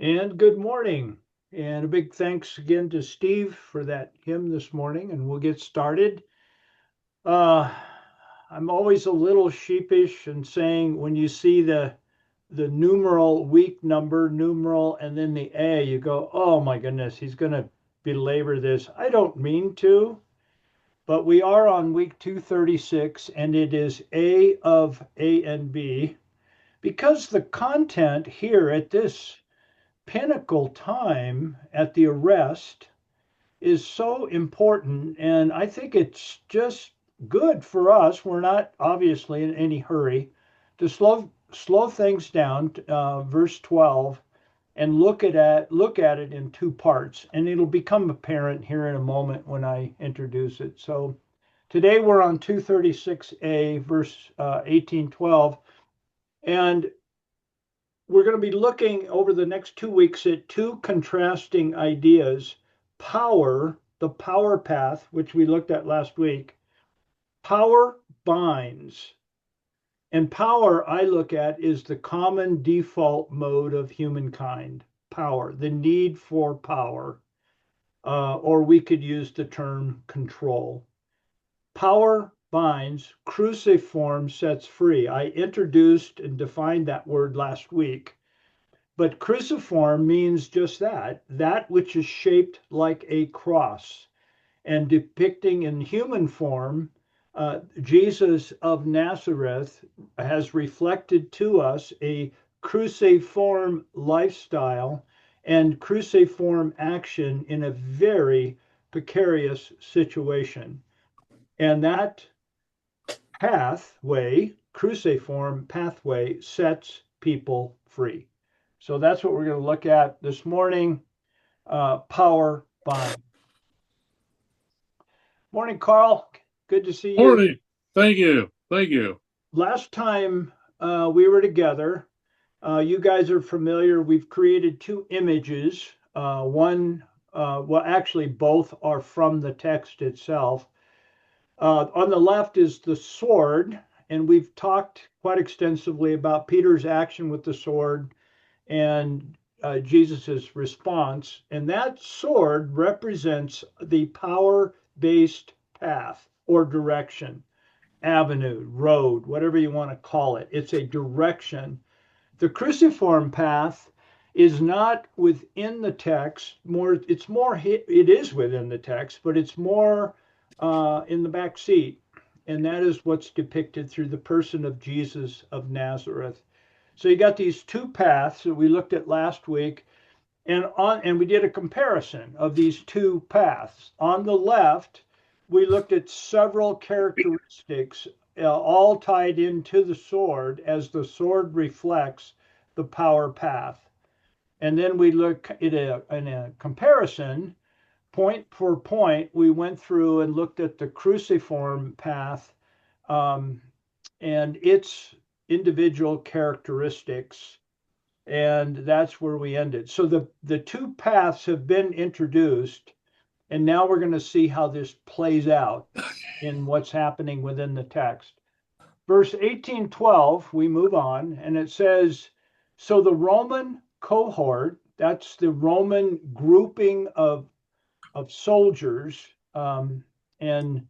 And good morning. And a big thanks again to Steve for that hymn this morning. And we'll get started. Uh, I'm always a little sheepish in saying when you see the numeral week number, numeral, and then the A, you go, oh my goodness, he's going to belabor this. I don't mean to, but we are on week 236, and it is A of A and B because the content here at this pinnacle time at the arrest is so important. And I think it's just good for us. We're not obviously in any hurry to slow things down, verse 12, and look at it in two parts. And it'll become apparent here in a moment when I introduce it. So today we're on 236a, verse 18:12. And we're going to be looking over the next 2 weeks at two contrasting ideas: power, the power path, which we looked at last week. Power binds. And power, I look at, is the common default mode of humankind: power, the need for power, or we could use the term control. Power binds, cruciform sets free. I introduced and defined that word last week. But cruciform means just that which is shaped like a cross, and depicting in human form, Jesus of Nazareth has reflected to us a cruciform lifestyle and cruciform action in a very precarious situation. And that pathway, cruciform pathway, sets people free. So that's what we're going to look at this morning. Power bind. Morning, Carl. Good to see you. Morning. Thank you. Thank you. Last time we were together, you guys are familiar. We've created two images. Well, actually, both are from the text itself. On the left is the sword, and we've talked quite extensively about Peter's action with the sword and Jesus's response. And that sword represents the power based path or direction, avenue, road, whatever you want to call it. It's a direction. The cruciform path is not within the text. It is within the text, but it's more in the back seat. And that is what's depicted through the person of Jesus of Nazareth. So you got these two paths that we looked at last week, and we did a comparison of these two paths. On the left, we looked at several characteristics, all tied into the sword, as the sword reflects the power path. And then we look at in a comparison, point for point. We went through and looked at the cruciform path, um, and its individual characteristics, and that's where we ended. So the two paths have been introduced, and now we're going to see how this plays out in what's happening within the text. Verse 18:12, we move on, and it says, so the Roman cohort, that's the Roman grouping of soldiers, and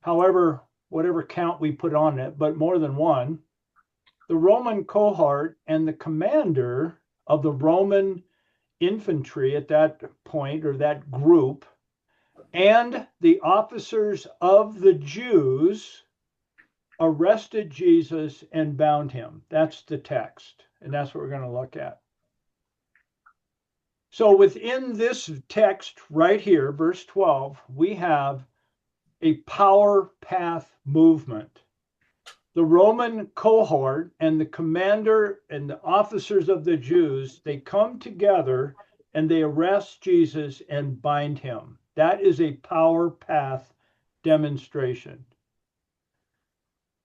however, whatever count we put on it, but more than one, the Roman cohort and the commander of the Roman infantry at that point, or that group, and the officers of the Jews arrested Jesus and bound him. That's the text, and that's what we're going to look at. So within this text right here, verse 12, we have a power path movement. The Roman cohort and the commander and the officers of the Jews, they come together and they arrest Jesus and bind him. That is a power path demonstration.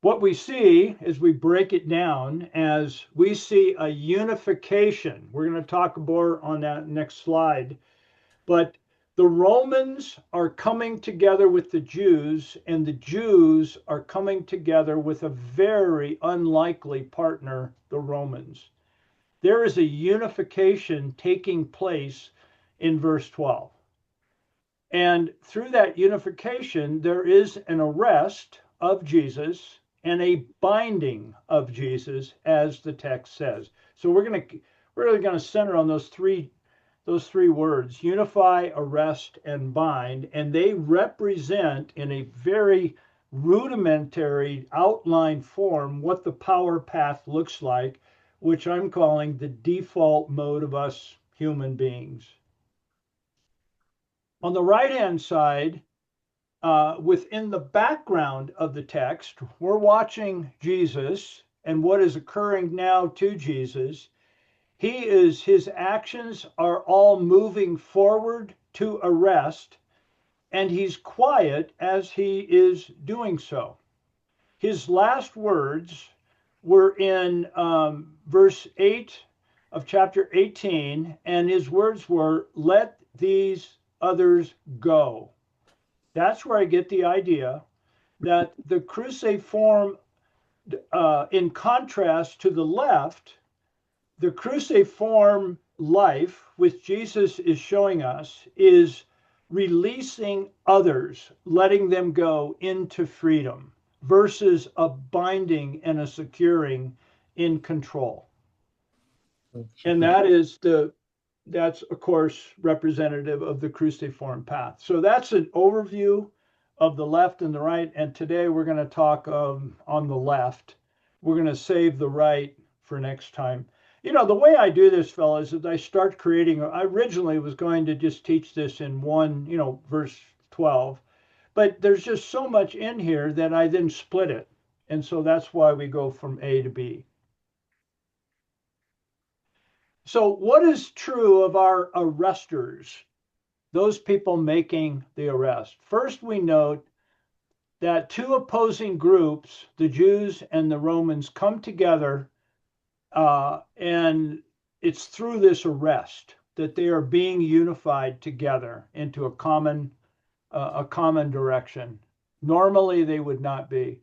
What we see as we break it down, as we see a unification. We're going to talk more on that next slide. But the Romans are coming together with the Jews, and the Jews are coming together with a very unlikely partner, the Romans. there is a unification taking place in verse 12. And through that unification, there is an arrest of Jesus and a binding of Jesus, as the text says. So we're really going to center on those three words: unify, arrest, and bind, and they represent in a very rudimentary outline form what the power path looks like, which I'm calling the default mode of us human beings. On the right hand side, within the background of the text, we're watching Jesus and what is occurring now to Jesus. His actions are all moving forward to arrest, and he's quiet as he is doing so. His last words were in verse 8 of chapter 18, and his words were, "Let these others go." That's where I get the idea that the cruciform, in contrast to the left, the cruciform life, which Jesus is showing us, is releasing others, letting them go into freedom, versus a binding and a securing in control. And that's of course representative of the cruciform path. So that's an overview of the left and the right. And today we're going to talk on the left. We're going to save the right for next time. The way I do this, fellas, is I start creating. I originally was going to just teach this in one, verse 12, but there's just so much in here that I then split it. And so that's why we go from A to B. So, what is true of our arresters, those people making the arrest? First, we note that two opposing groups, the Jews and the Romans, come together, and it's through this arrest that they are being unified together into a common direction. Normally, they would not be.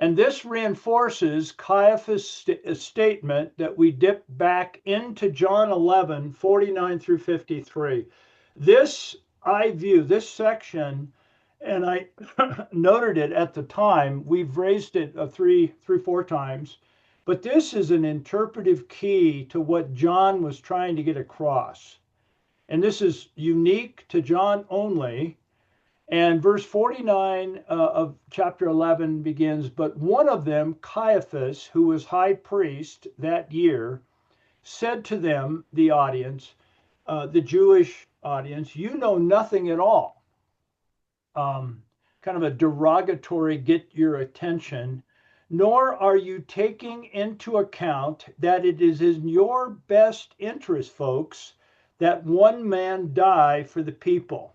And this reinforces Caiaphas' statement that we dip back into John 11, 49 through 53. I view this section, and I noted it at the time. We've raised it four times. But this is an interpretive key to what John was trying to get across. And this is unique to John only. And verse 49 of chapter 11 begins, "But one of them, Caiaphas, who was high priest that year, said to them," the audience, the Jewish audience, "You know nothing at all." Kind of a derogatory, get your attention. "Nor are you taking into account that it is in your best interest, folks, that one man die for the people."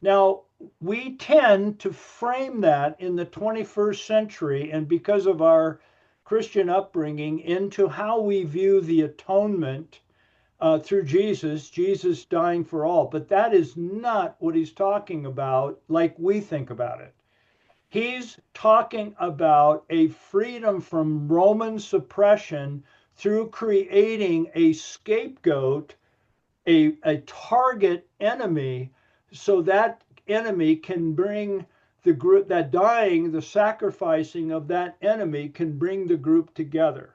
Now, we tend to frame that in the 21st century, and because of our Christian upbringing, into how we view the atonement through Jesus dying for all. But that is not what he's talking about like we think about it. He's talking about a freedom from Roman suppression through creating a scapegoat, a target enemy, so that enemy can bring the group, that dying, the sacrificing of that enemy can bring the group together.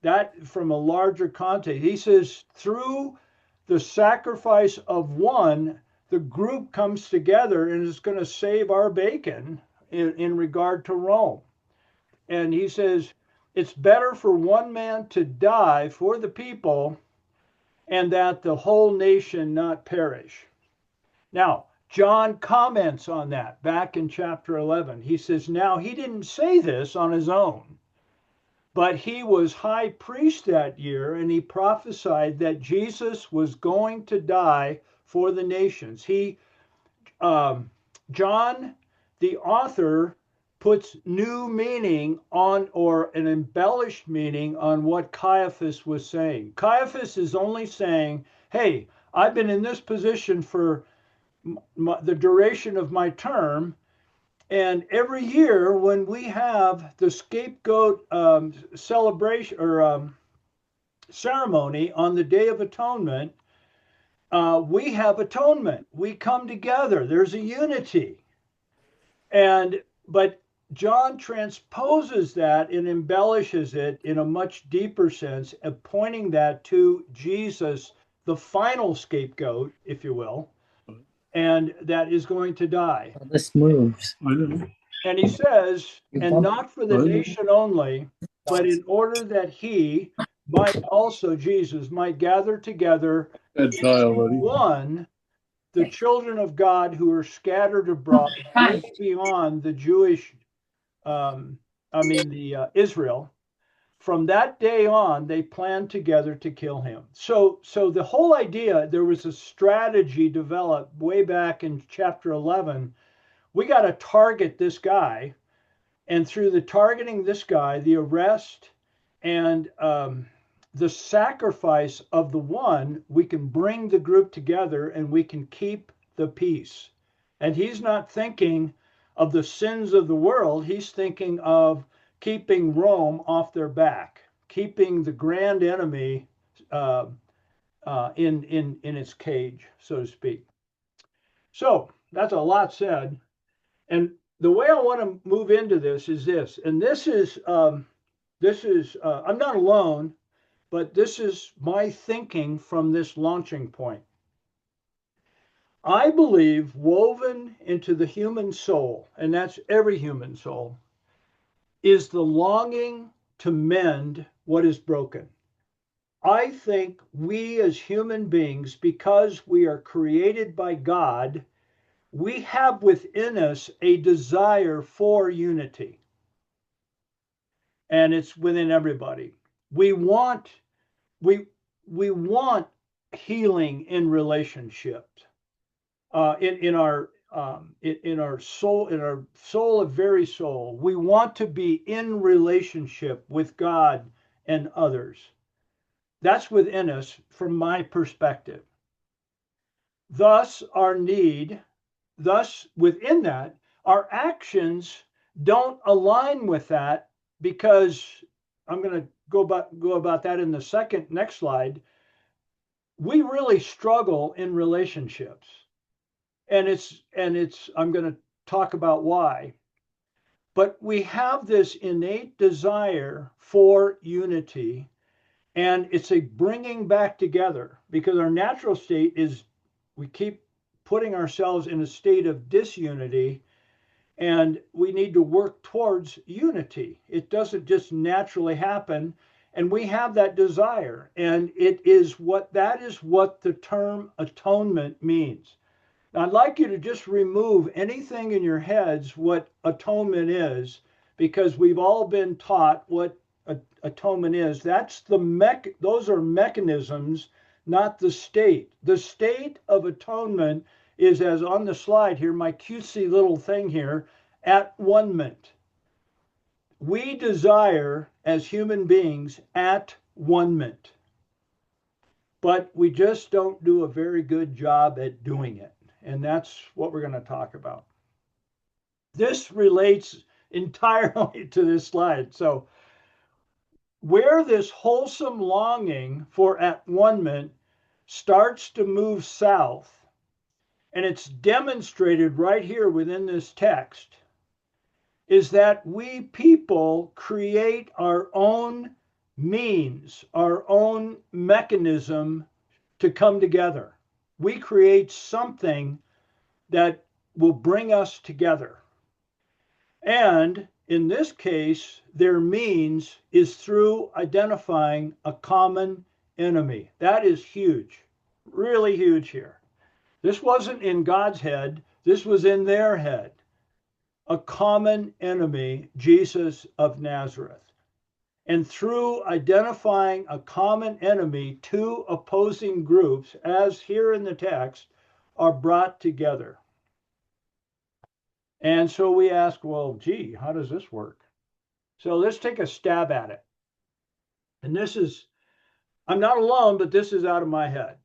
That from a larger context. He says through the sacrifice of one, the group comes together and is going to save our bacon in regard to Rome. And he says it's better for one man to die for the people and that the whole nation not perish. Now, John comments on that back in chapter 11. He says, now he didn't say this on his own, but he was high priest that year, and he prophesied that Jesus was going to die for the nations. John, the author, puts new meaning on, or an embellished meaning on, what Caiaphas was saying. Caiaphas is only saying, hey, I've been in this position for the duration of my term, and every year when we have the scapegoat celebration, or ceremony on the Day of Atonement, we have atonement. We come together. There's a unity. But John transposes that and embellishes it in a much deeper sense, of pointing that to Jesus, the final scapegoat, if you will, and that is going to die. Oh, this moves. I know. And he says, You and bump not for the I know. nation only, but in order that he might also, Jesus, might gather together Dead child, buddy. one, the children of God who are scattered abroad way beyond the Jewish, the Israel. From that day on, they planned together to kill him. So the whole idea, there was a strategy developed way back in chapter 11. We got to target this guy, and through the targeting this guy, the arrest and the sacrifice of the one, we can bring the group together and we can keep the peace. And he's not thinking of the sins of the world, he's thinking of keeping Rome off their back, keeping the grand enemy in its cage, so to speak. So that's a lot said. And the way I want to move into this is this, and I'm not alone, but this is my thinking from this launching point. I believe woven into the human soul, and that's every human soul, is the longing to mend what is broken. I think we as human beings, because we are created by God, we have within us a desire for unity. And it's within everybody. We want we we want healing in relationships, in our soul of very soul. We want to be in relationship with God and others. That's within us from my perspective. Thus, within that, our actions don't align with that, because I'm going to go about that in the next slide. We really struggle in relationships, and I'm going to talk about why. But we have this innate desire for unity, and it's a bringing back together, because our natural state is we keep putting ourselves in a state of disunity, and we need to work towards unity. It doesn't just naturally happen, and we have that desire, and that is what the term atonement means. Now, I'd like you to just remove anything in your heads what atonement is, because we've all been taught what atonement is. Those are mechanisms, not the state. The state of atonement is, as on the slide here, my cutesy little thing here, at one-ment. We desire, as human beings, at one-ment, but we just don't do a very good job at doing it. And that's what we're going to talk about. This relates entirely to this slide. So where this wholesome longing for at one-ment starts to move south, and it's demonstrated right here within this text, is that we people create our own means, our own mechanism to come together. We create something that will bring us together. And in this case, their means is through identifying a common enemy. That is huge, really huge here. This wasn't in God's head, this was in their head. A common enemy, Jesus of Nazareth. And through identifying a common enemy, two opposing groups, as here in the text, are brought together. And so we ask, well, gee, how does this work? So let's take a stab at it. And I'm not alone, but this is out of my head.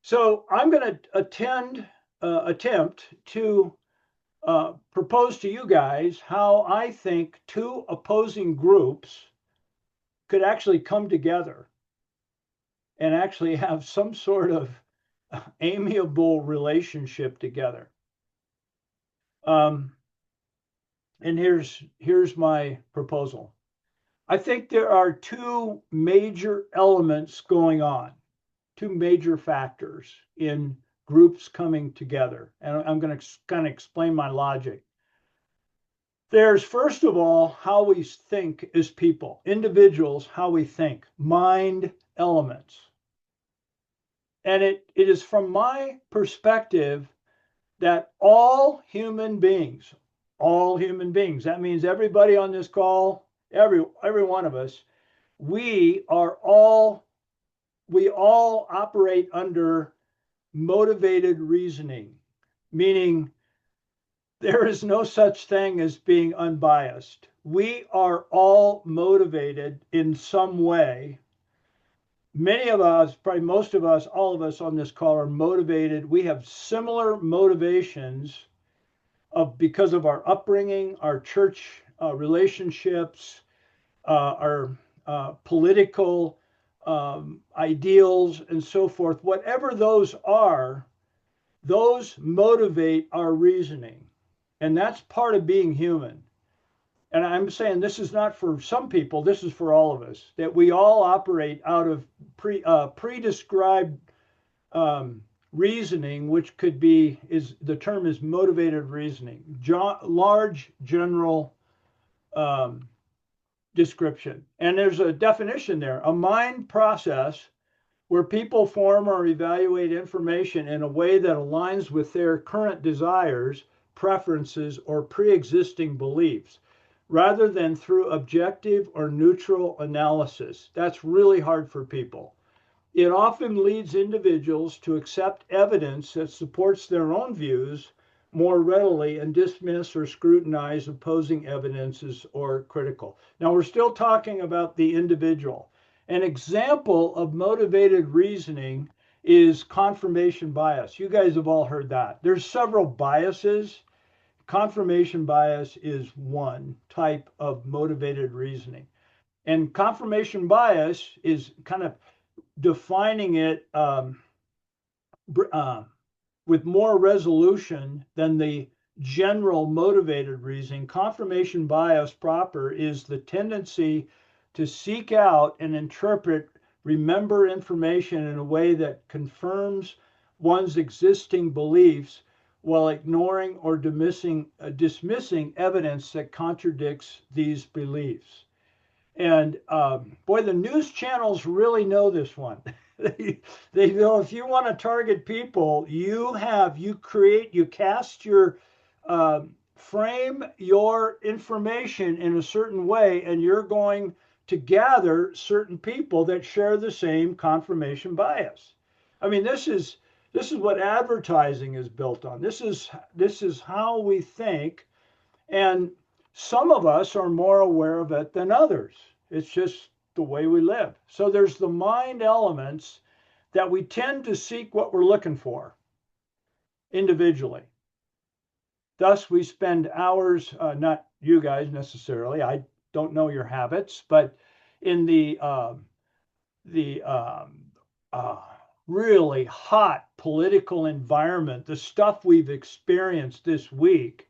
So I'm going to attempt to propose to you guys how I think two opposing groups could actually come together and actually have some sort of amiable relationship together. Um, and here's my proposal. I think there are two major elements going on, two major factors in groups coming together. And I'm going to kind of explain my logic. There's, first of all, how we think as people, individuals, how we think, mind elements. And it is from my perspective that all human beings, that means everybody on this call, every one of us, we are all we all operate under motivated reasoning, meaning there is no such thing as being unbiased. We are all motivated in some way. Many of us, probably most of us, all of us on this call are motivated. We have similar motivations because of our upbringing, our church relationships, our political ideals, and so forth. Whatever those are, those motivate our reasoning. And that's part of being human. And I'm saying this is not for some people, this is for all of us, that we all operate out of pre-described reasoning, which could be, is the term is motivated reasoning, large general um, description. And there's a definition there, a mind process where people form or evaluate information in a way that aligns with their current desires, preferences, or pre-existing beliefs, rather than through objective or neutral analysis. That's really hard for people. It often leads individuals to accept evidence that supports their own views more readily and dismiss or scrutinize opposing evidences or critical. Now, we're still talking about the individual. An example of motivated reasoning is confirmation bias. You guys have all heard that. There's several biases. Confirmation bias is one type of motivated reasoning. And confirmation bias is kind of defining it uh, with more resolution than the general motivated reasoning. Confirmation bias proper is the tendency to seek out and interpret, remember information in a way that confirms one's existing beliefs while ignoring or dismissing evidence that contradicts these beliefs. And boy, the news channels really know this one. They know if you want to target people, you cast your frame your information in a certain way, and you're going to gather certain people that share the same confirmation bias. I mean, this is what advertising is built on. This is how we think, and some of us are more aware of it than others. It's just the way we live. So there's the mind elements that we tend to seek what we're looking for individually. Thus, we spend hours, not you guys necessarily, I don't know your habits, but in the uh, really hot political environment, the stuff we've experienced this week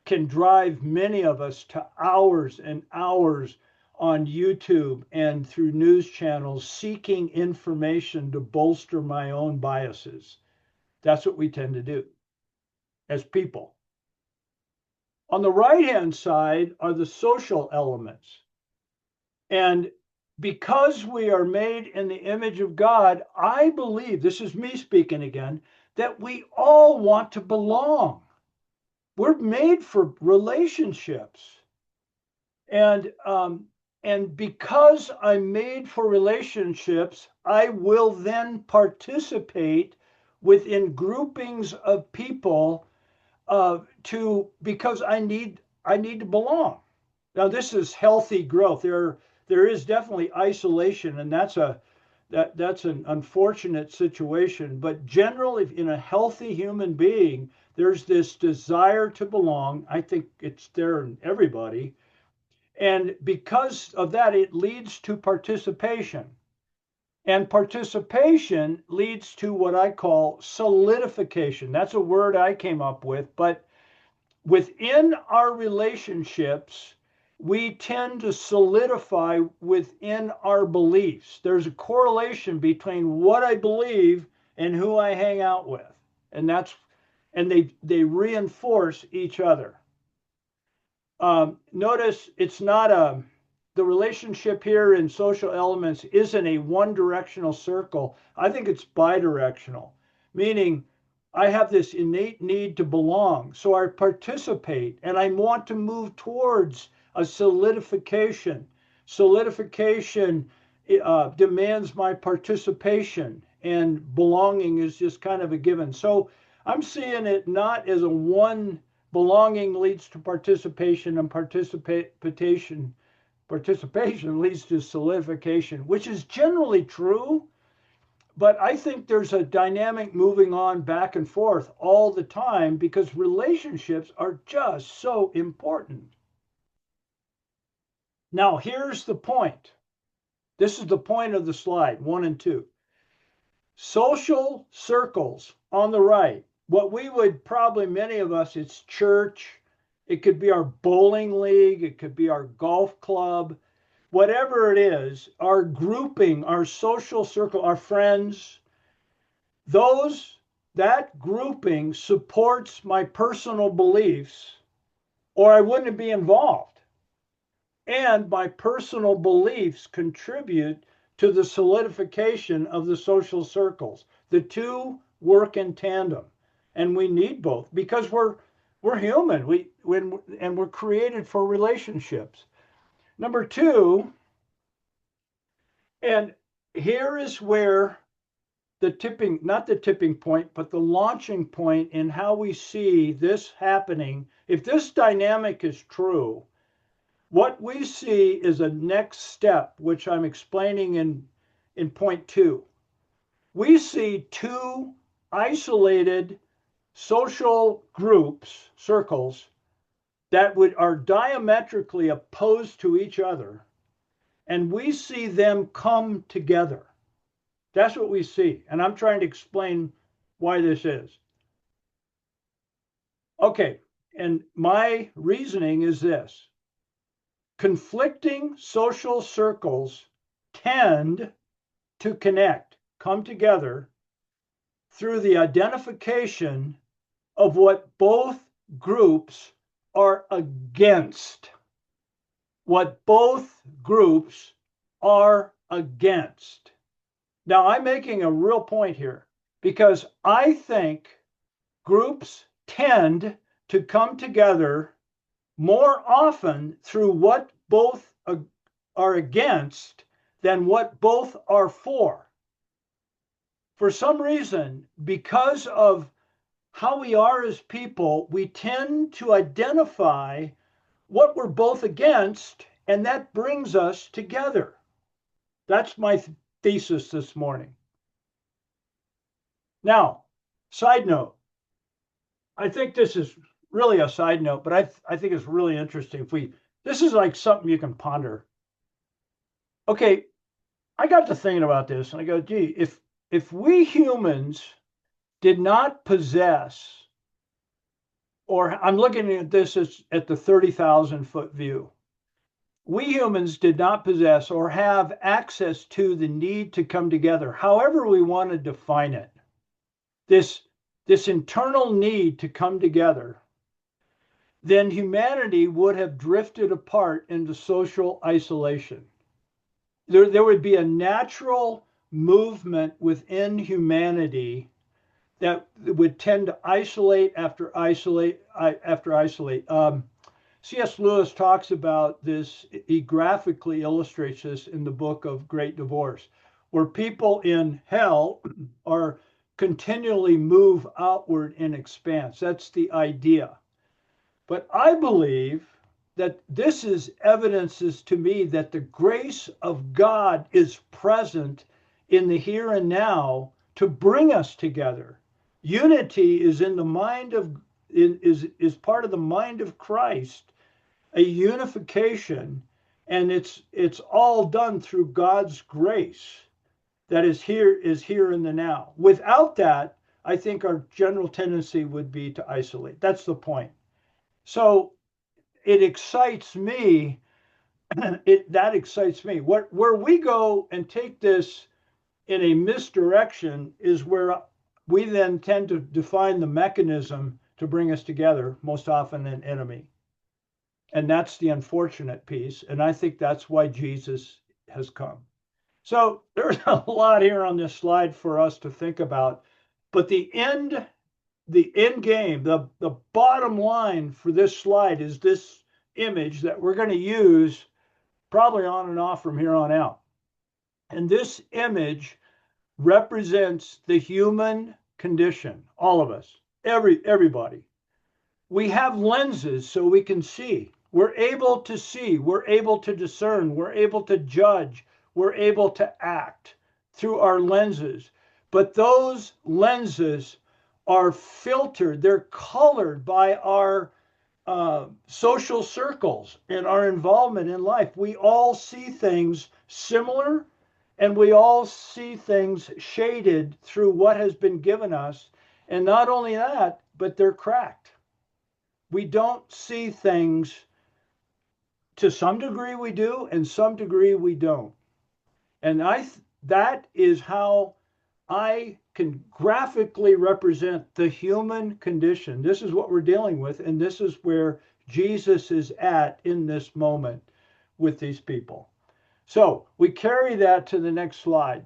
can drive many of us to hours and hours on YouTube and through news channels seeking information to bolster my own biases. That's what we tend to do as people. On the right hand side are the social elements. And because we are made in the image of God, I believe, this is me speaking again, that we all want to belong. We're made for relationships. And because I'm made for relationships, I will then participate within groupings of people because I need to belong. Now this is healthy growth. There is definitely isolation, and that's an unfortunate situation. But generally, in a healthy human being, there's this desire to belong. I think it's there in everybody, And because of that, it leads to participation. And participation leads to what I call solidification. That's a word I came up with, but within our relationships, we tend to solidify within our beliefs. There's a correlation between what I believe and who I hang out with. And they reinforce each other. Notice it's not the relationship here in social elements isn't a one directional circle. I think it's bidirectional, meaning I have this innate need to belong. So I participate and I want to move towards a solidification. Solidification demands my participation, and belonging is just kind of a given. So I'm seeing it not as a one belonging leads to participation, and participation leads to solidification, which is generally true. But I think there's a dynamic moving on back and forth all the time because relationships are just so important. Now, here's the point. This is the point of the slide, 1 and 2. Social circles on the right, what we would probably, many of us, it's church, it could be our bowling league, it could be our golf club, whatever it is, our grouping, our social circle, our friends, those, that grouping supports my personal beliefs, or I wouldn't be involved. And my personal beliefs contribute to the solidification of the social circles. The two work in tandem, and we need both because we're human. And we're created for relationships. Number two, and here is where the tipping, not the tipping point, but the launching point in how we see this happening. If this dynamic is true, what we see is a next step, which I'm explaining in point 2. We see two isolated social groups, circles, that are diametrically opposed to each other, and we see them come together. That's what we see. And I'm trying to explain why this is. Okay, and my reasoning is this. Conflicting social circles tend to connect, come together through the identification of what both groups are against. What both groups are against. Now, I'm making a real point here because I think groups tend to come together more often through what both are against than what both are for. For some reason, because of how we are as people, we tend to identify what we're both against, and that brings us together. That's my thesis this morning. Now, side note, I think this is really a side note, but I think it's really interesting. This is like something you can ponder. Okay, I got to thinking about this, and I go, gee, if we humans did not possess, or I'm looking at this as at the 30,000-foot view, we humans did not possess or have access to the need to come together, however we want to define it. This internal need to come together, then humanity would have drifted apart into social isolation. There would be a natural movement within humanity that would tend to isolate after isolate after isolate. C.S. Lewis talks about this, he graphically illustrates this in the book of Great Divorce, where people in hell are continually move outward in expanse. That's the idea. But I believe that this is evidences to me that the grace of God is present in the here and now to bring us together. Unity is in the mind of is part of the mind of Christ a unification, and it's all done through God's grace that is here in the now. Without that, I think our general tendency would be to isolate. That's the point. So it excites me. That excites me. Where we go and take this in a misdirection is where we then tend to define the mechanism to bring us together, most often an enemy. And that's the unfortunate piece. And I think that's why Jesus has come. So there's a lot here on this slide for us to think about. But the end game, the bottom line for this slide is this image that we're going to use probably on and off from here on out. And this image represents the human condition, all of us, everybody. We have lenses so we can see. We're able to see, we're able to discern, we're able to judge, we're able to act through our lenses. But those lenses are filtered, they're colored by our social circles and our involvement in life. We all see things similar, and we all see things shaded through what has been given us. And not only that, but they're cracked. We don't see things, to some degree we do, and some degree we don't. And that is how I can graphically represent the human condition. This is what we're dealing with, and this is where Jesus is at in this moment with these people. So we carry that to the next slide.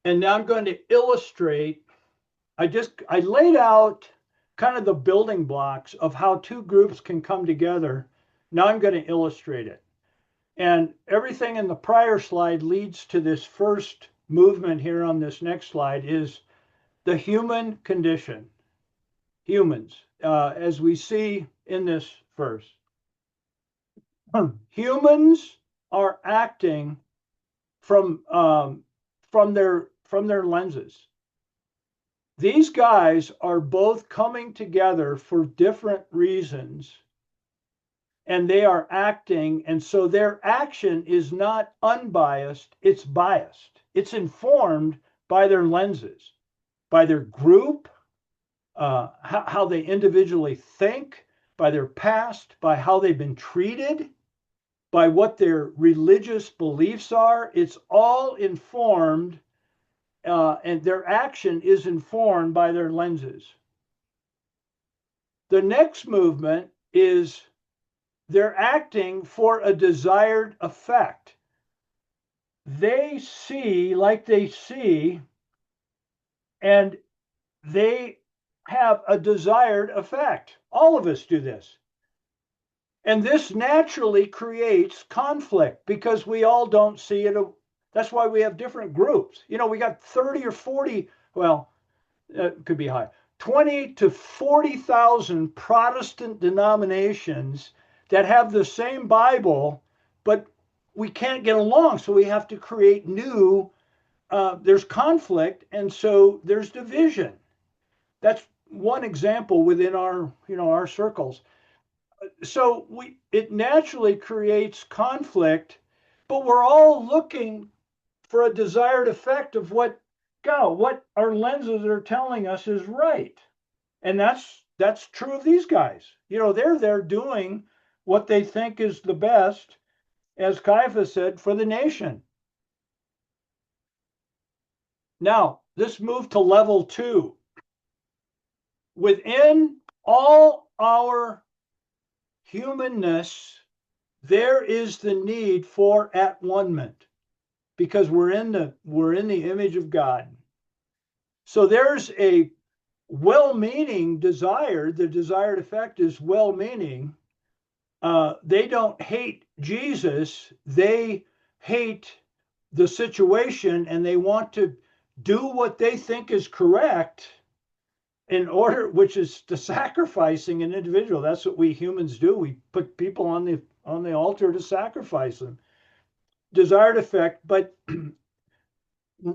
And now I'm going to illustrate. I laid out kind of the building blocks of how two groups can come together. Now I'm going to illustrate it. And everything in the prior slide leads to this first movement here on this next slide is the human condition. Humans, as we see in this verse. Humans are acting from their lenses. These guys are both coming together for different reasons, and they are acting, and so their action is not unbiased, it's biased. It's informed by their lenses, by their group, how they individually think, by their past, by how they've been treated, by what their religious beliefs are. It's all informed, and their action is informed by their lenses. The next movement is they're acting for a desired effect. They see like they see, and they have a desired effect. All of us do this. And this naturally creates conflict because we all don't see it. That's why we have different groups. We got 30 or 40, well, it could be high, 20 to 40,000 Protestant denominations that have the same Bible, but we can't get along. So we have to create new, there's conflict, and so there's division. That's one example within our circles. So it naturally creates conflict, but we're all looking for a desired effect of what our lenses are telling us is right. And that's true of these guys. They're doing what they think is the best, as Caiaphas said, for the nation. Now, let's move to level 2. Within all our humanness, there is the need for at-one-ment, because we're in the image of God. So there's a well-meaning desire. The desired effect is well-meaning. They don't hate Jesus. They hate the situation, and they want to do what they think is correct in order, which is the sacrificing an individual. That's what we humans do. We put people on the altar to sacrifice them. Desired effect, but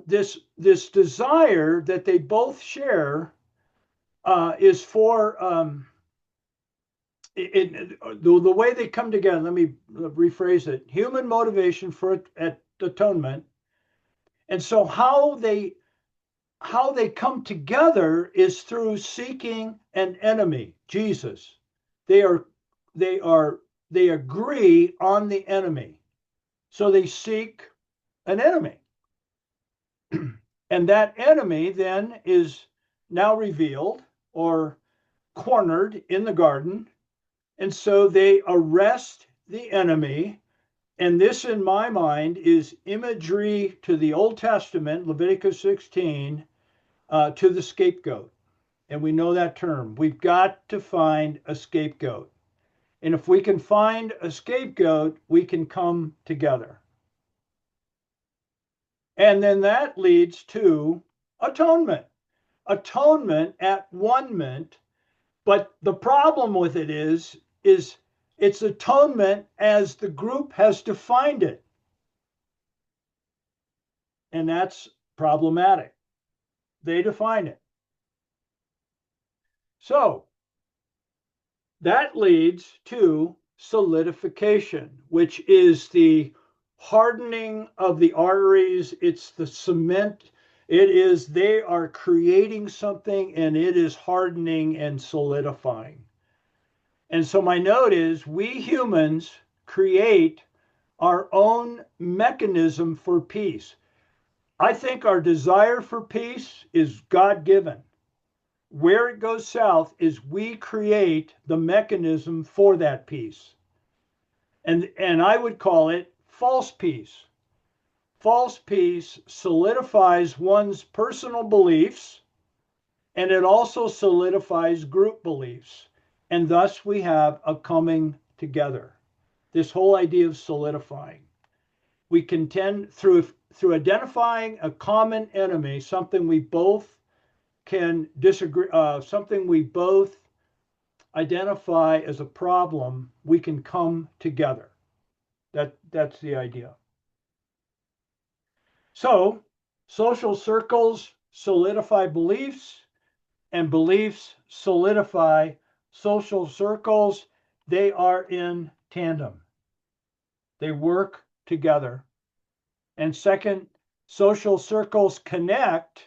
this desire that they both share is for the way they come together, let me rephrase it: human motivation for at atonement. And so how they come together is through seeking an enemy, Jesus. They are they are they agree on the enemy. So they seek an enemy. And that enemy then is now revealed or cornered in the garden. And so they arrest the enemy. And this, in my mind, is imagery to the Old Testament, Leviticus 16, to the scapegoat. And we know that term. We've got to find a scapegoat. And if we can find a scapegoat, we can come together. And then that leads to atonement. Atonement at one-ment, but the problem with it is it's atonement as the group has defined it. And that's problematic. They define it. So that leads to solidification, which is the hardening of the arteries. It's the cement. It is, they are creating something and it is hardening and solidifying. And so my note is we humans create our own mechanism for peace. I think our desire for peace is God given. Where it goes south is we create the mechanism for that peace. And I would call it false peace. False peace solidifies one's personal beliefs, and it also solidifies group beliefs. And thus we have a coming together. This whole idea of solidifying. We contend through identifying a common enemy, something we both can disagree, something we both identify as a problem, we can come together. That's the idea. So social circles solidify beliefs, and beliefs solidify social circles. They are in tandem. They work together. And second, social circles connect,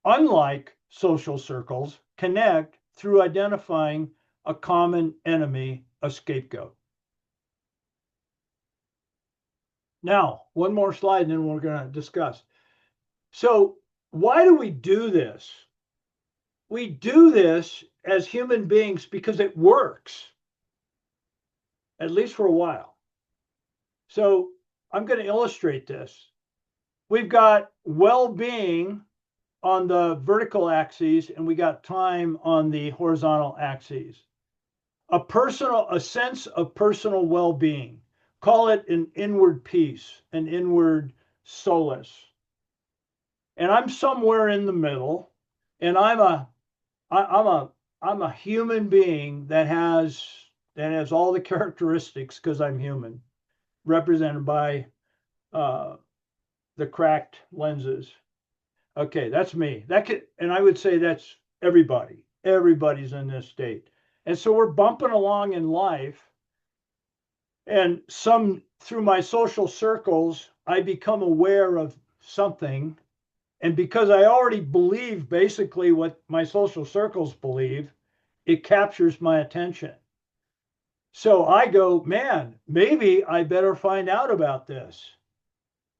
unlike social circles, connect through identifying a common enemy, a scapegoat. Now, one more slide and then we're going to discuss. So, why do we do this? We do this as human beings because it works, at least for a while. So, I'm going to illustrate this. We've got well-being on the vertical axes and we got time on the horizontal axes. A sense of personal well-being. Call it an inward peace, an inward solace. And I'm somewhere in the middle, and I'm a human being that has all the characteristics, because I'm human, represented by the cracked lenses. Okay, that's me. And I would say that's everybody. Everybody's in this state. And so we're bumping along in life. And through my social circles, I become aware of something. And because I already believe basically what my social circles believe, it captures my attention. So I go, man, maybe I better find out about this.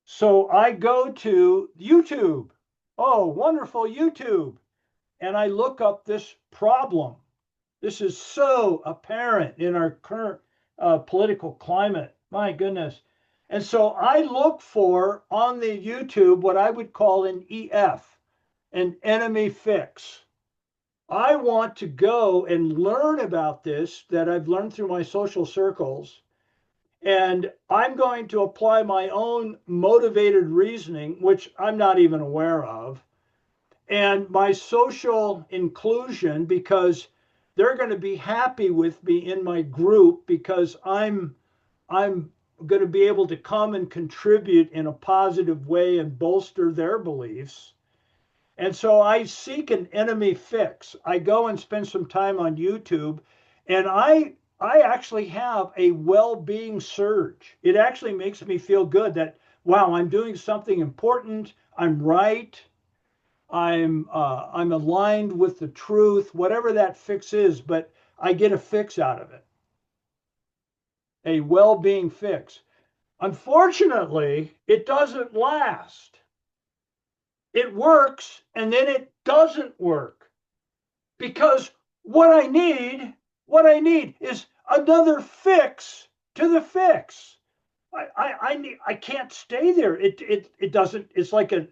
So I go to YouTube. Oh, wonderful YouTube. And I look up this problem. This is so apparent in our current political climate. My goodness. And so I look for on the YouTube what I would call an EF, an enemy fix. I want to go and learn about this that I've learned through my social circles. And I'm going to apply my own motivated reasoning, which I'm not even aware of, and my social inclusion, because they're going to be happy with me in my group because I'm going to be able to come and contribute in a positive way and bolster their beliefs. And so I seek an enemy fix. I go and spend some time on YouTube, And I actually have a well-being surge. It actually makes me feel good that wow, I'm doing something important. I'm right. I'm aligned with the truth, whatever that fix is, but I get a fix out of it, a well-being fix. Unfortunately, it doesn't last. It works and then it doesn't work because what I need is another fix to the fix. I can't stay there. It doesn't. It's like a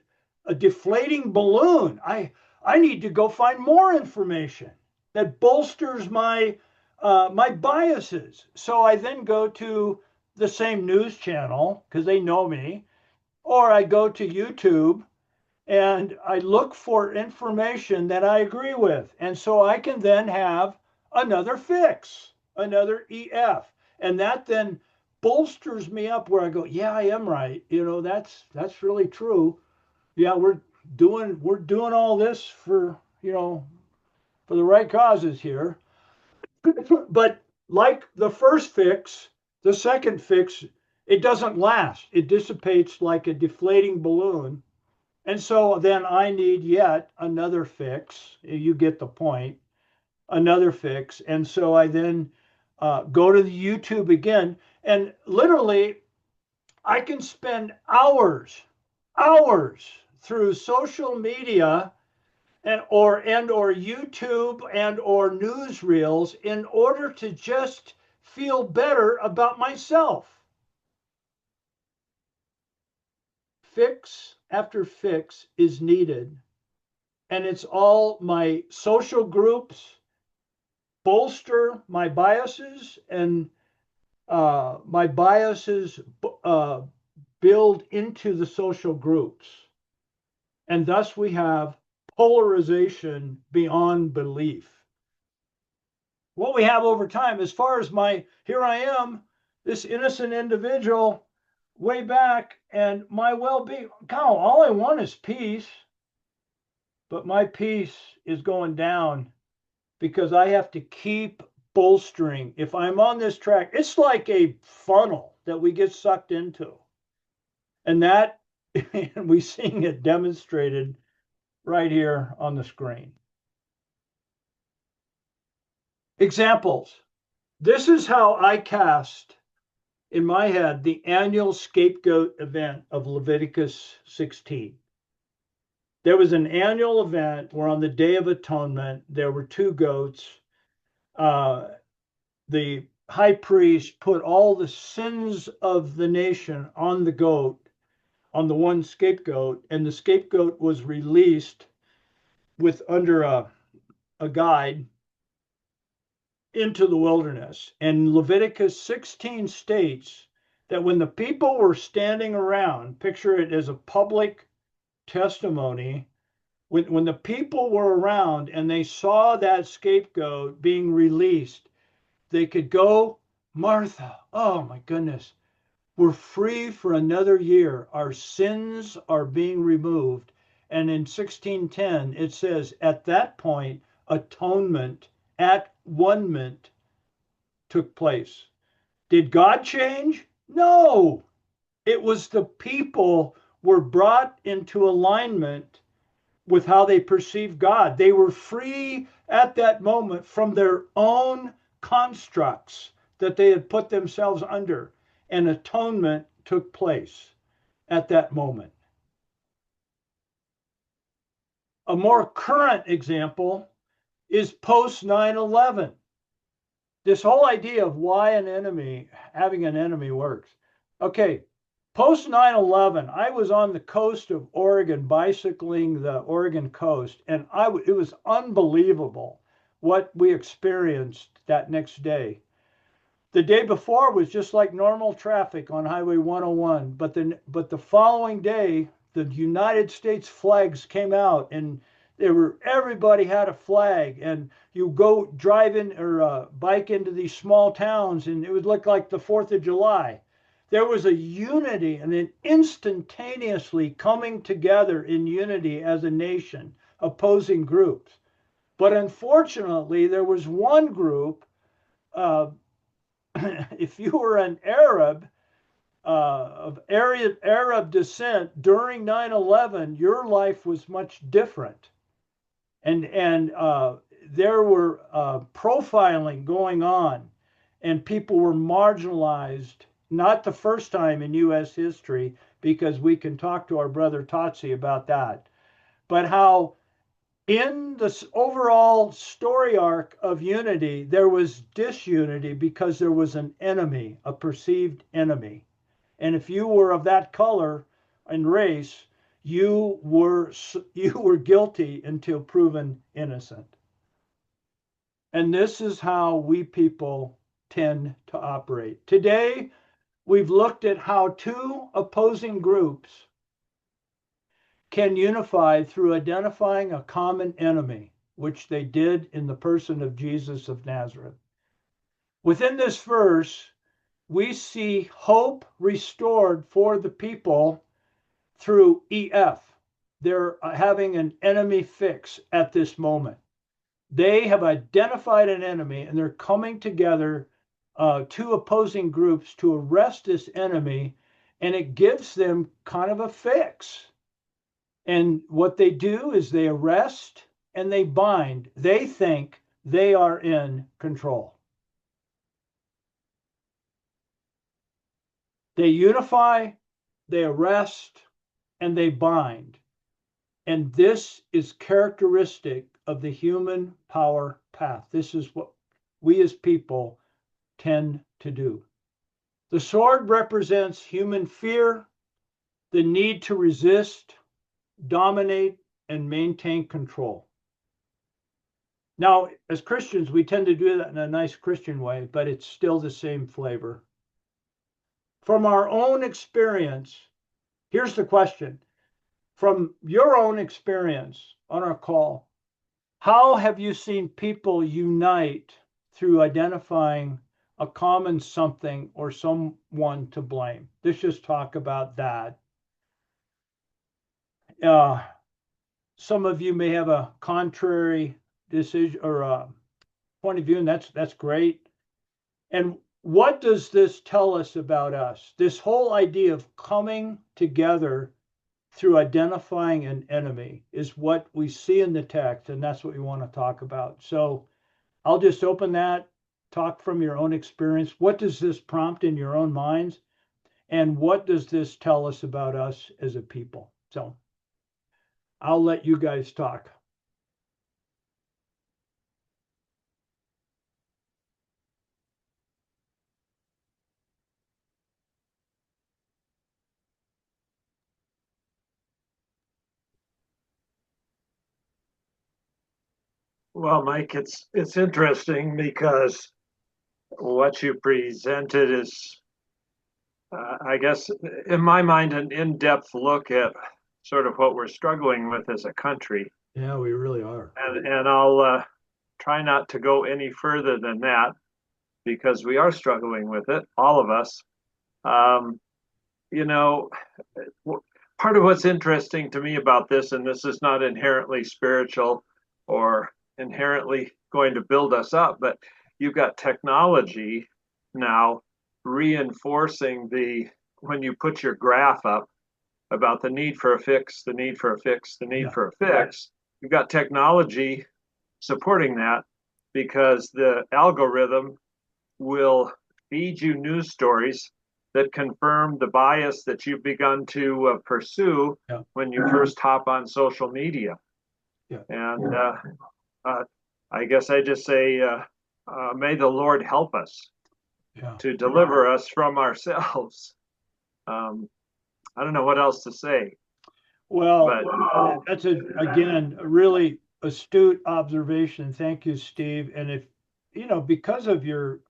deflating balloon. I need to go find more information that bolsters my biases. So I then go to the same news channel because they know me, or I go to YouTube and I look for information that I agree with. And so I can then have another fix, another EF. And that then bolsters me up where I go, yeah, I am right. That's really true. Yeah, we're doing all this for, for the right causes here. But like the first fix, the second fix, it doesn't last. It dissipates like a deflating balloon, and so then I need yet another fix. You get the point. Another fix. And so I then go to the YouTube again. And literally, I can spend hours through social media and or YouTube and or newsreels in order to just feel better about myself. Fix after fix is needed, and it's all my social groups bolster my biases, and my biases uh, build into the social groups, and thus we have polarization beyond belief. What we have over time, as far as here I am, this innocent individual way back, and my well-being. God, all I want is peace, but my peace is going down because I have to keep bolstering. If I'm on this track, it's like a funnel that we get sucked into. And that, and we seeing it demonstrated right here on the screen. Examples. This is how I cast in my head the annual scapegoat event of Leviticus 16. There was an annual event where on the Day of Atonement, there were two goats. The high priest put all the sins of the nation on the goat, on the one scapegoat, and the scapegoat was released with under a guide into the wilderness. And Leviticus 16 states that when the people were standing around, picture it as a public testimony, when the people were around and they saw that scapegoat being released, they could go, Martha, oh my goodness, we're free for another year. Our sins are being removed. And in 1610, it says, at that point, atonement, at one took place. Did God change? No. It was the people were brought into alignment with how they perceived God. They were free at that moment from their own constructs that they had put themselves under, and atonement took place at that moment. A more current example is post 9/11. This whole idea of why having an enemy works. Okay, post 9/11, I was on the coast of Oregon bicycling the Oregon coast, and it was unbelievable what we experienced that next day. The day before was just like normal traffic on Highway 101, but the following day, the United States flags came out, and everybody had a flag, and you go drive in or bike into these small towns, and it would look like the 4th of July. There was a unity and an instantaneously coming together in unity as a nation, opposing groups. But unfortunately, there was one group uh, if you were an Arab of Arab descent during 9/11, your life was much different, and there were profiling going on, and people were marginalized. Not the first time in U.S. history, because we can talk to our brother Tatsi about that, but how in the overall story arc of unity, there was disunity because there was an enemy, a perceived enemy. And if you were of that color and race, you were you were guilty until proven innocent. And this is how we people tend to operate. Today, we've looked at how two opposing groups can unify through identifying a common enemy, which they did in the person of Jesus of Nazareth. Within this verse, we see hope restored for the people through EF. They're having an enemy fix at this moment. They have identified an enemy and they're coming together, two opposing groups, to arrest this enemy, and it gives them kind of a fix. And what they do is they arrest and they bind. They think they are in control. They unify, they arrest, and they bind. And this is characteristic of the human power path. This is what we as people tend to do. The sword represents human fear, the need to resist, dominate, and maintain control. Now, as Christians, we tend to do that in a nice Christian way, but it's still the same flavor. From our own experience, here's the question. From your own experience on our call, how have you seen people unite through identifying a common something or someone to blame? Let's just talk about that. Uh, some of you may have a contrary decision or point of view, and that's great. And what does this tell us about us? This whole idea of coming together through identifying an enemy is what we see in the text, and that's what we want to talk about. So I'll just open that, talk from your own experience. What does this prompt in your own minds? And what does this tell us about us as a people? So I'll let you guys talk. Well, Mike, it's interesting because what you presented is, I guess, in my mind, an in-depth look at sort of what we're struggling with as a country. Yeah, we really are. And I'll try not to go any further than that because we are struggling with it, all of us. Um, you know, part of what's interesting to me about this, and this is not inherently spiritual or inherently going to build us up, but you've got technology now reinforcing when you put your graph up about the need for a fix, the need for a fix, the need Yeah. for a fix, you've got technology supporting that because the algorithm will feed you news stories that confirm the bias that you've begun to pursue Yeah. when you first hop on social media. Yeah. And I guess I just say, may the Lord help us Yeah. to deliver us from ourselves. I don't know what else to say, Well, but that's again a really astute observation. Thank you, Steve. And if because of your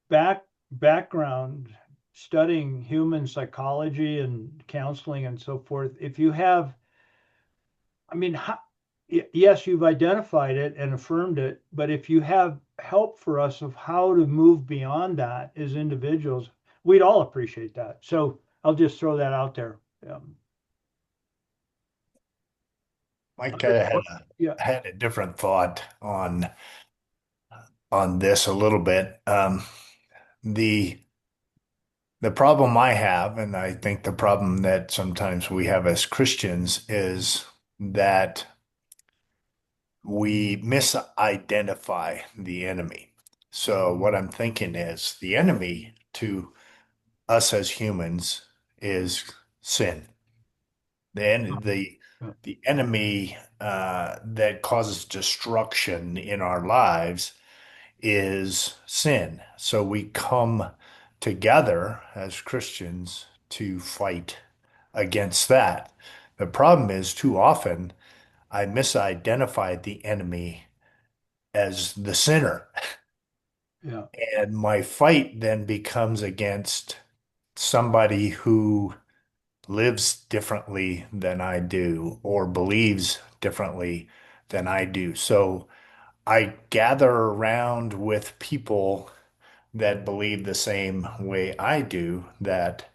background studying human psychology and counseling and so forth, if you have, I mean, yes, you've identified it and affirmed it, but if you have help for us of how to move beyond that as individuals, we'd all appreciate that. So I'll just throw that out there. Mike, I Yeah. had a different thought on on this a little bit. The the problem I have, and I think the problem that sometimes we have as Christians, is that we misidentify the enemy. So what I'm thinking is the enemy to us as humans is sin. The Yeah. the enemy that causes destruction in our lives is sin. So we come together as Christians to fight against that. The problem is too often I misidentified the enemy as the sinner, Yeah. and my fight then becomes against somebody who lives differently than I do or believes differently than I do. So I gather around with people that believe the same way I do, that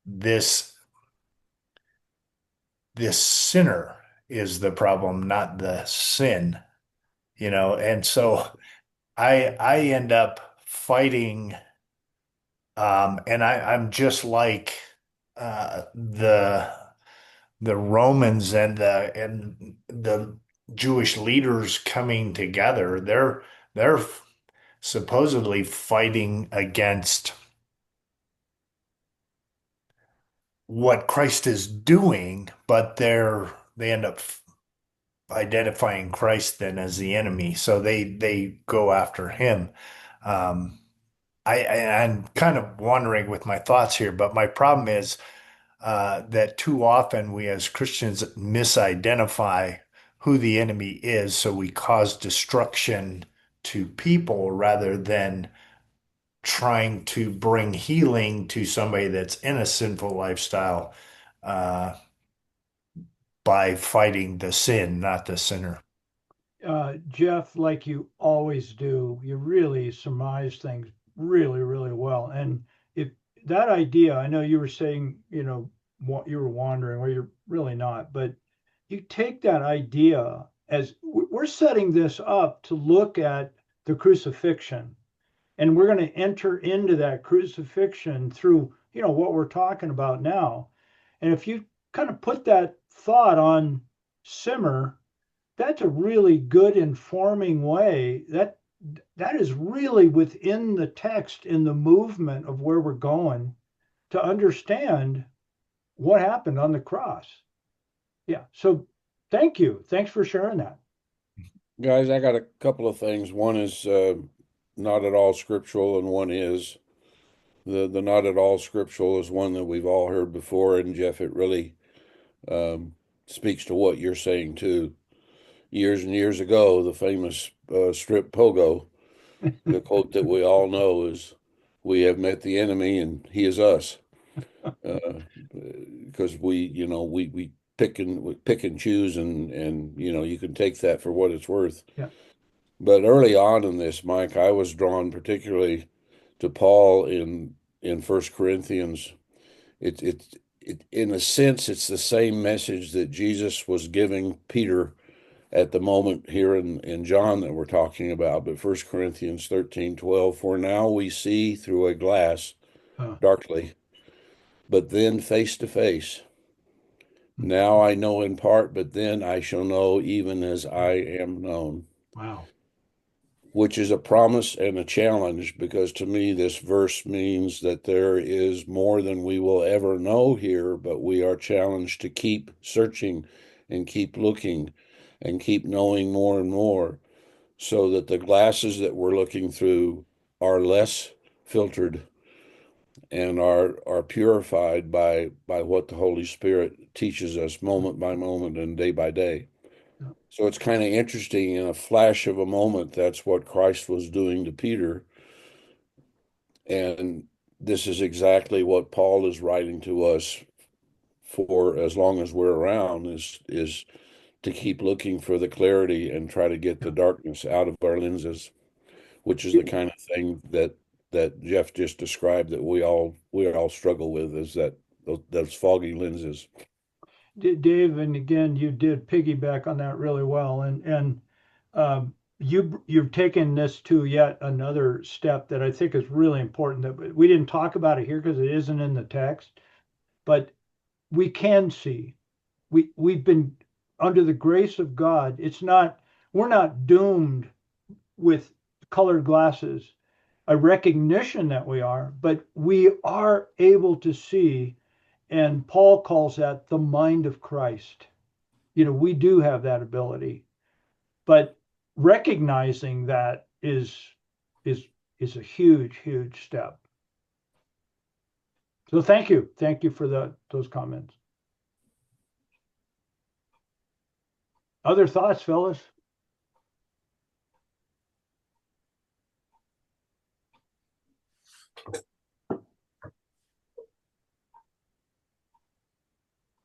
this this sinner is the problem, not the sin, and so I end up fighting, and I'm just like the Romans and the Jewish leaders coming together. They're supposedly fighting against what Christ is doing, but they end up identifying Christ then as the enemy. So they go after him. Um, I'm kind of wandering with my thoughts here, but my problem is that too often we as Christians misidentify who the enemy is, so we cause destruction to people rather than trying to bring healing to somebody that's in a sinful lifestyle uh, by fighting the sin, not the sinner. Jeff, like you always do, you really surmise things really, really well. And if that idea, I know you were saying, you were wandering, or you're really not, but you take that idea as we're setting this up to look at the crucifixion, and we're going to enter into that crucifixion through, what we're talking about now. And if you kind of put that thought on simmer, that's a really good informing way. That is really within the text in the movement of where we're going to understand what happened on the cross. Yeah. So thank you. Thanks for sharing that. Guys, I got a couple of things. One is not at all scriptural, and one is the not at all scriptural is one that we've all heard before. And Jeff, it really um, speaks to what you're saying too. Years and years ago, the famous strip pogo, the quote that we all know is, "We have met the enemy, and he is us." Because we pick and choose, and you can take that for what it's worth. Yeah. But early on in this, Mike, I was drawn particularly to Paul in First Corinthians. It in a sense, it's the same message that Jesus was giving Peter at the moment here in John that we're talking about. But First Corinthians 13:12, for now we see through a glass Uh, darkly, but then face to face. Now I know in part, but then I shall know even as I am known. wow. Which is a promise and a challenge, because to me, this verse means that there is more than we will ever know here, but we are challenged to keep searching and keep looking and keep knowing more and more, so that the glasses that we're looking through are less filtered and are purified by what the Holy Spirit teaches us moment by moment and day by day. Yeah. So it's kind of interesting, in a flash of a moment, that's what Christ was doing to Peter. And this is exactly what Paul is writing to us for as long as we're around, is to keep looking for the clarity and try to get the darkness out of our lenses, which is the Yeah. kind of thing that Jeff just described, that we all struggle with, is that those foggy lenses. Dave, and again, you did piggyback on that really well. And you've taken this to yet another step that I think is really important that we didn't talk about it here because it isn't in the text, but we can see. We've been under the grace of God. We're not doomed with colored glasses, a recognition that we are, but we are able to see, and Paul calls that the mind of Christ. We do have that ability, but recognizing that is is a huge step. So thank you for those comments. Other thoughts, fellas?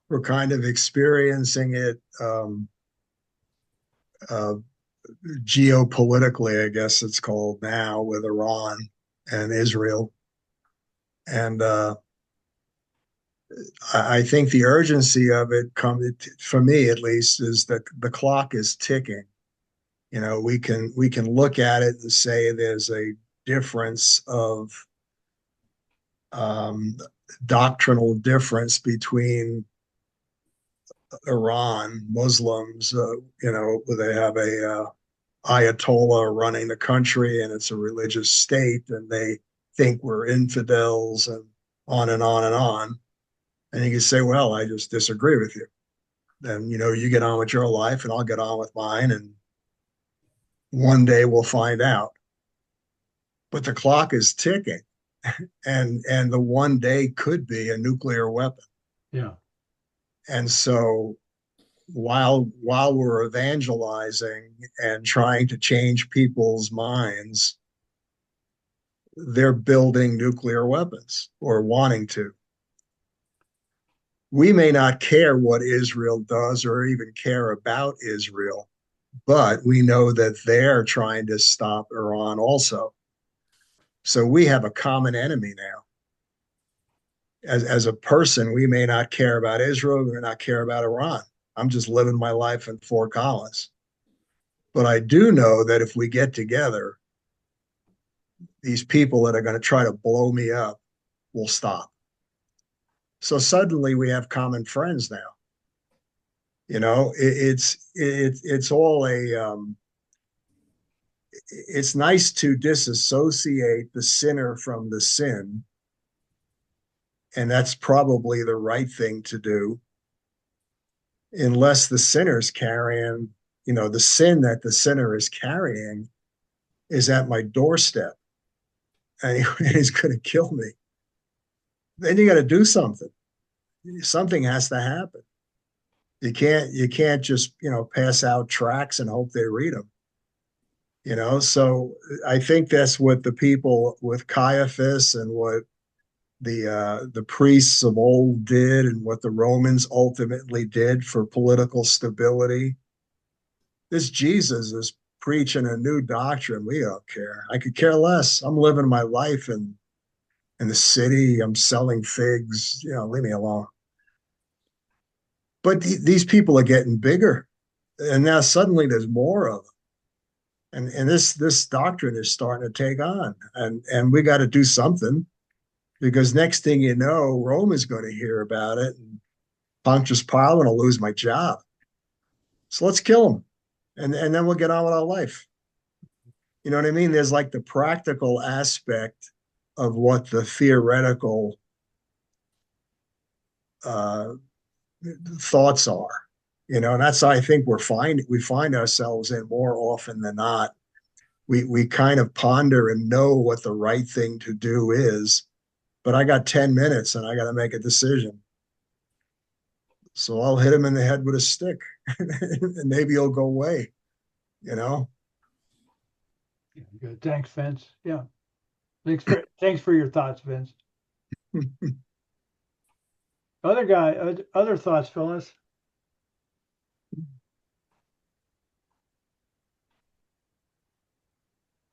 We're kind of experiencing it uh, geopolitically, I guess it's called now, with Iran and Israel. And I think the urgency of it, for me at least, is that the clock is ticking. We can look at it and say there's a difference of um, doctrinal difference between Iran, Muslims, they have a Ayatollah running the country and it's a religious state and they think we're infidels and on and on and on. And you can say, well, I just disagree with you. Then, you get on with your life and I'll get on with mine. And one day we'll find out. But the clock is ticking. And the one day could be a nuclear weapon. Yeah. And so while we're evangelizing and trying to change people's minds, they're building nuclear weapons or wanting to. We may not care what Israel does or even care about Israel, but we know that they're trying to stop Iran also. So we have a common enemy now. As a person, we may not care about Israel, we may not care about Iran. I'm just living my life in Fort Collins. But I do know that if we get together, these people that are going to try to blow me up will stop. So suddenly we have common friends now. It's all it's nice to disassociate the sinner from the sin, and that's probably the right thing to do, unless the sinner's carrying, the sin that the sinner is carrying is at my doorstep and he's going to kill me. Then you got to do something. Something has to happen. You can't just pass out tracts and hope they read them. So I think that's what the people with Caiaphas and what the priests of old did and what the Romans ultimately did for political stability. This Jesus is preaching a new doctrine. We don't care. I could care less. I'm living my life in the city. I'm selling figs. Leave me alone. But these people are getting bigger, and now suddenly there's more of them, and this doctrine is starting to take on, and we got to do something, because next thing you know, Rome is going to hear about it, and Pontius Pilate will lose my job. So let's kill him, and then we'll get on with our life. You know what I mean? There's like the practical aspect of what the theoretical uh, thoughts are, and that's, I think, we find ourselves in more often than not. We kind of ponder and know what the right thing to do is, but I got 10 minutes and I got to make a decision. So I'll hit him in the head with a stick and maybe he'll go away, you know? Good. Thanks, Vince. Yeah. Thanks for your thoughts, Vince. Other thoughts, Phyllis?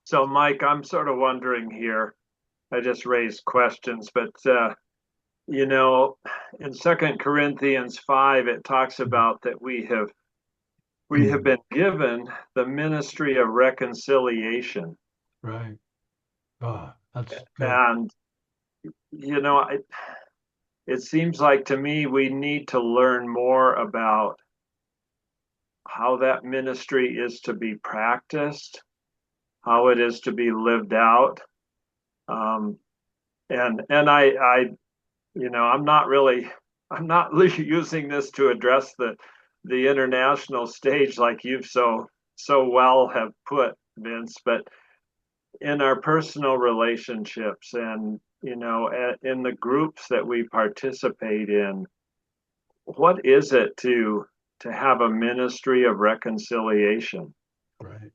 So, Mike, I'm sort of wondering here. I just raised questions, but in 2 Corinthians 5, it talks about that we have we have been given the ministry of reconciliation. Right. Oh, that's good. And, you know, it seems like to me we need to learn more about how that ministry is to be practiced, how it is to be lived out. Um, and I, I'm not using this to address the international stage like you've so well have put, Vince, but in our personal relationships and in the groups that we participate in, what is it to have a ministry of reconciliation? Right.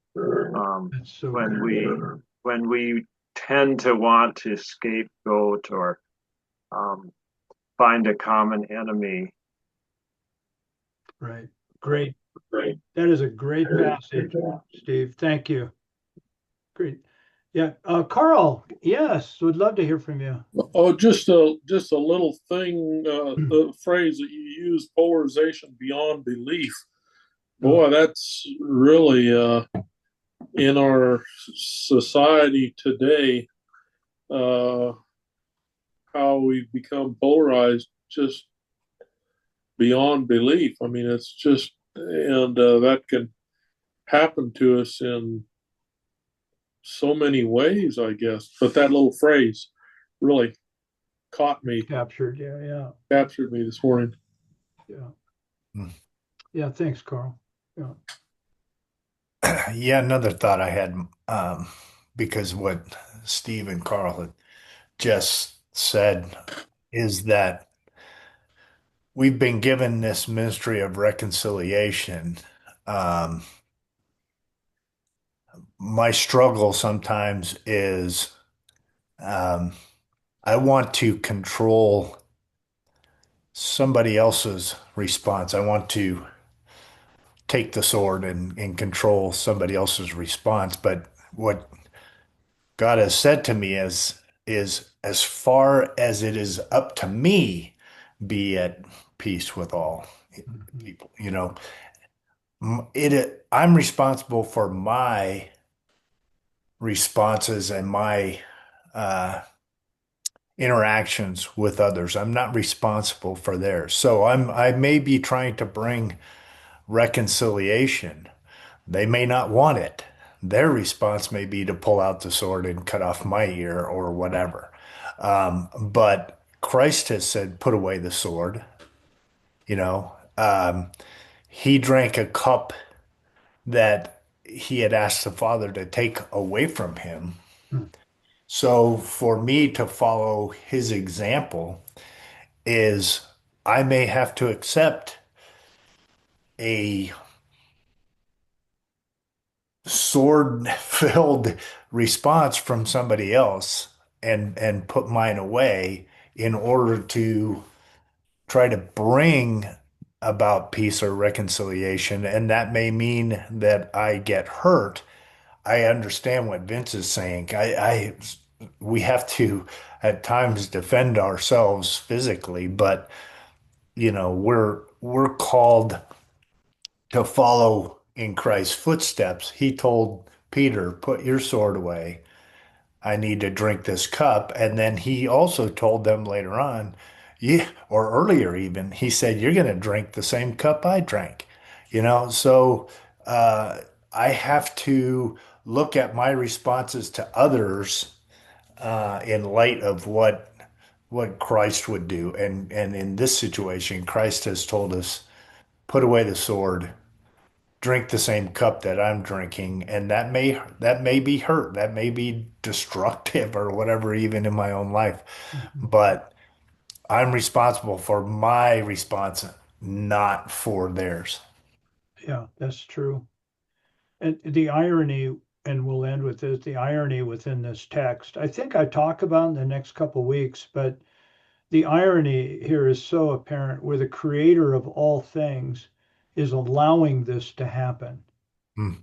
Um, That's so when good. we tend to want to scapegoat or um, find a common enemy. Right. Great. Great. That is a great passage, Steve. Thank you. Great. Yeah. Carl, yes, would love to hear from you. Oh, just a little thing, the phrase that you use, polarization beyond belief. Boy, that's really in our society today, uh, how we've become polarized just beyond belief. I mean, it's just, and that can happen to us in so many ways, I guess. But that little phrase really caught me, Captured. Yeah. Yeah. captured me this morning. Yeah. Hmm. Yeah. Thanks, Carl. Yeah. Yeah, another thought I had, because what Steve and Carl had just said is that we've been given this ministry of reconciliation. Um, my struggle sometimes is um, I want to control somebody else's response. I want to take the sword and control somebody else's response. But what God has said to me is as far as it is up to me, be at peace with all Mhm. people. I'm responsible for my responses and my uh, interactions with others. I'm not responsible for theirs. So I may be trying to bring reconciliation. They may not want it. Their response may be to pull out the sword and cut off my ear or whatever. But Christ has said, put away the sword. You know, he drank a cup that he had asked the Father to take away from him. Hmm. So for me to follow his example is I may have to accept a sword filled response from somebody else and put mine away in order to try to bring about peace or reconciliation. And that may mean that I get hurt. I understand what Vince is saying. We have to at times defend ourselves physically, but we're called to follow in Christ's footsteps. He told Peter, "Put your sword away. I need to drink this cup." And then he also told them later on, yeah, or earlier even, he said, "You're going to drink the same cup I drank." So uh, I have to look at my responses to others in light of what Christ would do. And in this situation, Christ has told us, put away the sword, drink the same cup that I'm drinking, and that may be hurt, that may be destructive or whatever, even in my own life. Mhm. But I'm responsible for my response, not for theirs. Yeah, that's true. And the irony, and we'll end with this, the irony within this text, I think I talk about in the next couple of weeks, but the irony here is so apparent where the creator of all things is allowing this to happen. Hmm.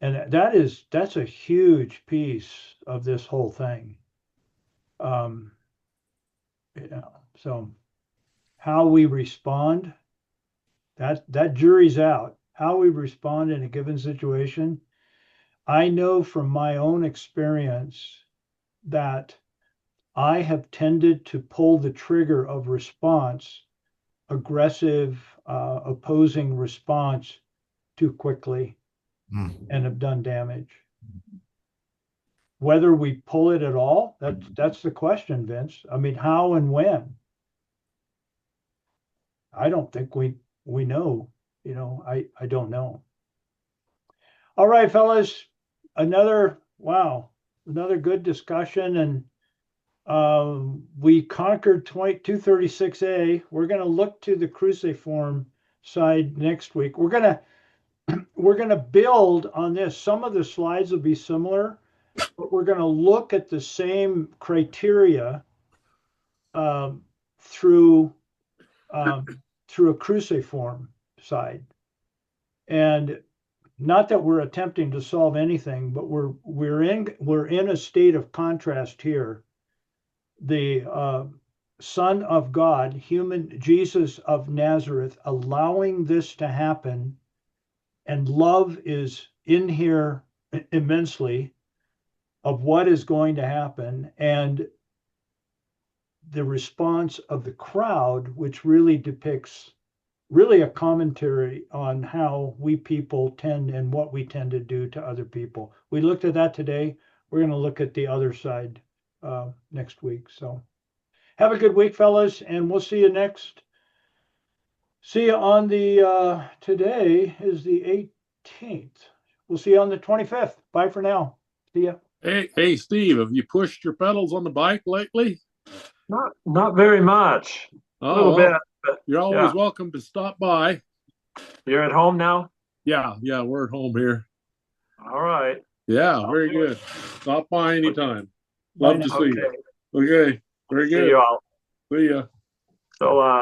And that's a huge piece of this whole thing. Um, yeah, so how we respond, that jury's out. how we respond in a given situation, I know from my own experience that I have tended to pull the trigger of response, aggressive, opposing response too quickly and have done damage. Whether we pull it at all, that's the question, Vince. I mean, how and when? I don't think we know. I don't know. All right, fellas, another good discussion, and we conquered 236A. We're going to look to the cruciform side next week. We're going to build on this. Some of the slides will be similar, but we're going to look at the same criteria through a cruciform side. And not that we're attempting to solve anything, but we're in a state of contrast here. The Son of God, human Jesus of Nazareth, allowing this to happen, and love is in here immensely of what is going to happen, and the response of the crowd, which really depicts a commentary on how we people tend and what we tend to do to other people. We looked at that today. We're going to look at the other side next week. So have a good week, fellas, and we'll see you next. See you on the, today is the 18th. We'll see you on the 25th. Bye for now. See ya. Hey, Steve, have you pushed your pedals on the bike lately? Not very much. A little bit. But you're always welcome to stop by. You're at home now? Yeah, we're at home here. All right. Yeah, very good. Stop by anytime. Love to see you. Okay, Okay, very good. see you all. See ya. So